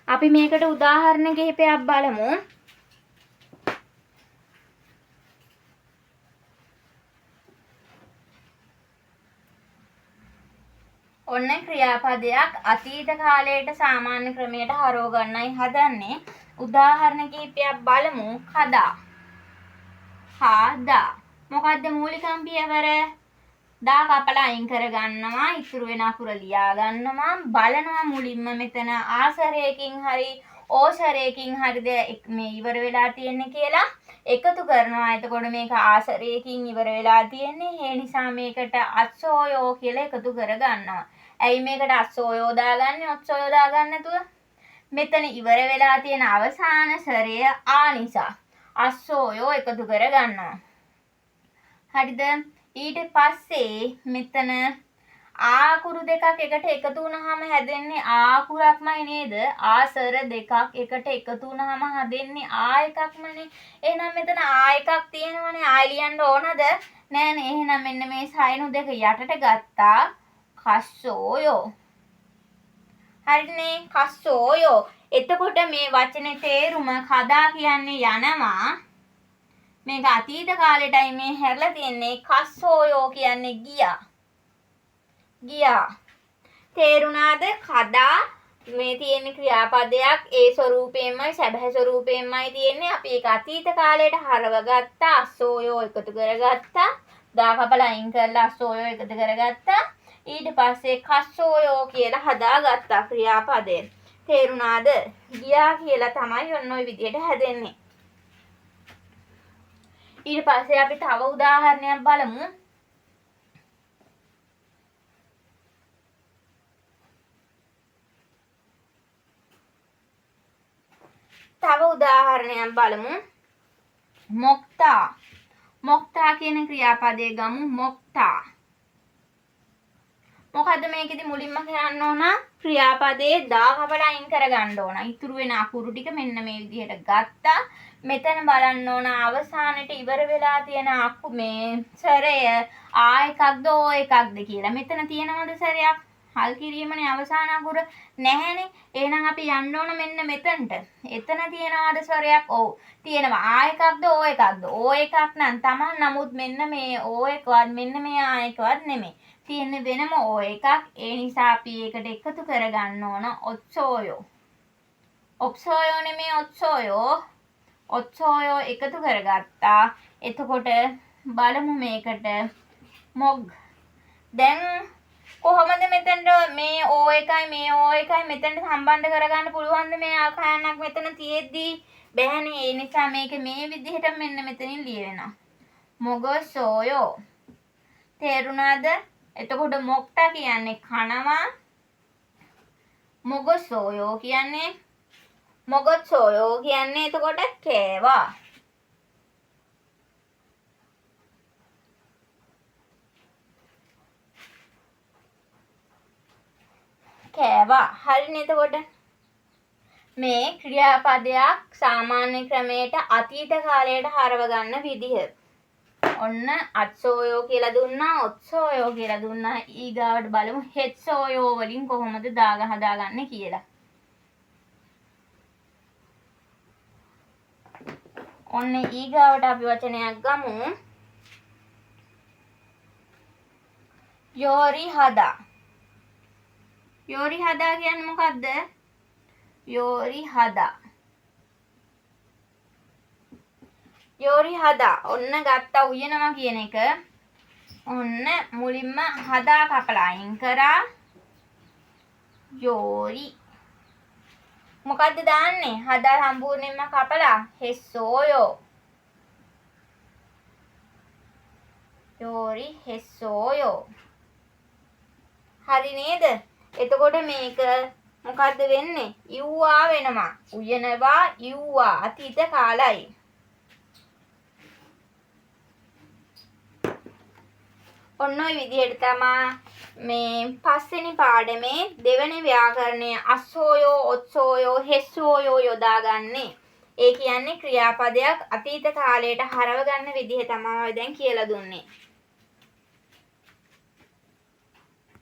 අපි මේකට උදාහරණ කිහිපයක් බලමු. ඔන්න ක්‍රියාපදයක් අතීත කාලයට සාමාන්‍ය ක්‍රමයට හරව ගන්නයි හදන්නේ. උදාහරණ කිහිපයක් බලමු. කදා. හදා. මොකද්ද මූලිකම පියවර? දා කපලා අයින් කර ගන්නවා, ඉතුරු වෙන අකුර ලියා ගන්නවා, බලනවා මුලින්ම මෙතන ආසරයකින් හරි ඕසරයකින් හරිද මේ ඉවර වෙලා තියෙන්නේ කියලා එකතු කරනවා. එතකොට මේක ආසරයකින් ඉවර වෙලා තියෙන්නේ. ඒ නිසා මේකට අස්සෝයෝ කියලා එකතු කර ගන්නවා. ඇයි මේකට අස්සෝයෝ දාගන්නේ? ඔත්සෝයෝ දාගන්න නැතුව? මෙතන ඉවර වෙලා තියෙන අවසාන සරය ආ නිසා අස්සෝයෝ එකතු කර ගන්නවා. හරිද? ඊට පස්සේ මෙතන ආකුරු දෙකක් එකට එකතු වුනහම හැදෙන්නේ ආකුරක්මයි නේද? ආසර දෙකක් එකට එකතු වුනහම හැදෙන්නේ ආ එකක්මනේ. එහෙනම් මෙතන ආ එකක් තියෙනවනේ. ආයි ලියන්න ඕනද? නෑනේ. එහෙනම් මෙන්න මේ සයිනු දෙක යටට ගත්තා. කස්සෝයෝ. හරිනේ. කස්සෝයෝ. එතකොට මේ වචනේ තේරුම කදා කියන්නේ යනවා. මේක අතීත කාලෙටයි මේ හැරලා තියෙන්නේ. කස්සෝයෝ කියන්නේ ගියා. ගියා. තේරුණාද? කදා මේ තියෙන ක්‍රියාපදයක් ඒ ස්වරූපයෙන්මයි සැබෑ ස්වරූපයෙන්මයි තියෙන්නේ. අපි ඒක අතීත කාලයට හරව ගත්තා. අස්සෝයෝ එකතු කරගත්තා. දා කපලා අයින් කරලා අස්සෝයෝ එකතු කරගත්තා. ඊට පස්සේ කස්සෝයෝ කියලා හදාගත්තා ක්‍රියාපදේ. තේරුණාද? ගියා කියලා තමයි ඔන්න ඔය විදිහට හැදෙන්නේ. ඊට පස්සේ අපි තව උදාහරණයක් බලමු. මොක්තා. මොක්තා කියන ක්‍රියාපදයේ ගමු. මොක්තා. මොකද්ද මේකෙදි මුලින්ම කරන්න ඕන? ක්‍රියාපදයේ දා කපලා අයින් කරගන්න ඕන. ඉතුරු වෙන අකුරු ටික මෙන්න මේ විදිහට ගත්තා. මෙතන බලන්න ඕන අවසානයේ ඉවර වෙලා තියෙන මේ සරය ආ එකක්ද ඕ එකක්ද කියලා. මෙතන තියෙනවද සරයක්? හල් කිරීමනේ අවසාන අකුර නැහැනේ. එහෙනම් අපි යන්න ඕන මෙන්න මෙතනට. එතන තියෙනවද ස්වරයක්? ඔව්. තියෙනවා. ආ එකක්ද ඕ එකක්ද? ඕ එකක් නම් තමයි. නමුත් මෙන්න මේ ඕ එකවත් මෙන්න මේ ආ එකවත් නෙමෙයි. තියෙන්නේ වෙනම ඕ එකක්. ඒ නිසා අපි ඒකට එකතු කරගන්න ඕන ඔත්සෝයෝ. ඔක්සෝයෝ නෙමෙයි ඔත්සෝයෝ. ඔත්සෝයෝ එකතු කරගත්තා. එතකොට බලමු මේකට මොග්. දැන් කොහොමද මෙතනට මේ ඕ එකයි මේ ඕ එකයි මෙතනට සම්බන්ධ කරගන්න පුළුවන්ද? මේ ආකාරයක් මෙතන තියෙද්දි බැහැනේ. ඒ නිසා මේක මේ විදිහට මෙන්න මෙතනින් ලියවෙනවා. මොගසෝයෝ. තේරුණාද? එතකොට මොක්ටා කියන්නේ කනවා. මොගසෝයෝ කියන්නේ මොගසෝයෝ කියන්නේ එතකොට කෑවා. කෑවා. හරිනේ. එතකොට මේ ක්‍රියාපදයක් සාමාන්‍ය ක්‍රමයට අතීත කාලයට හරව ගන්න විදිහ. ඔන්න අත්සෝයෝ කියලා දුන්නා, ඔත්සෝයෝ කියලා දුන්නා. ඊගාවට බලමු හෙත්සෝයෝ වලින් කොහොමද දාග හදාගන්නේ කියලා. ඔන්න ඊගාවට අපි වචනයක් ගමු. යෝරි හදා. යෝරි හදා කියන්නේ මොකද්ද? යෝරි හදා. යෝරි හදා. ඔන්න ගත්තා උයනවා කියන එක. ඔන්න මුලින්ම හදා කපලා අයින් කරා. යෝරි. මොකද්ද දාන්නේ? හදා සම්පූර්ණයෙන්ම කපලා හෙස්සෝයෝ. යෝරි හෙස්සෝයෝ. හරි නේද? එතකොට මේක මොකද්ද වෙන්නේ? ඉව්වා වෙනවා. උයනවා ඉව්වා අතීත කාලයි. ඔන්න ඔය විදිහට තමයි මේ පස්වෙනි පාඩමේ දෙවෙනි ව්‍යාකරණය අස්සෝයෝ, ඔත්සෝයෝ, හෙස්සෝයෝ යොදාගන්නේ. ඒ කියන්නේ ක්‍රියාපදයක් අතීත කාලයට හරව ගන්න විදිහ තමයි දැන් කියලා දුන්නේ.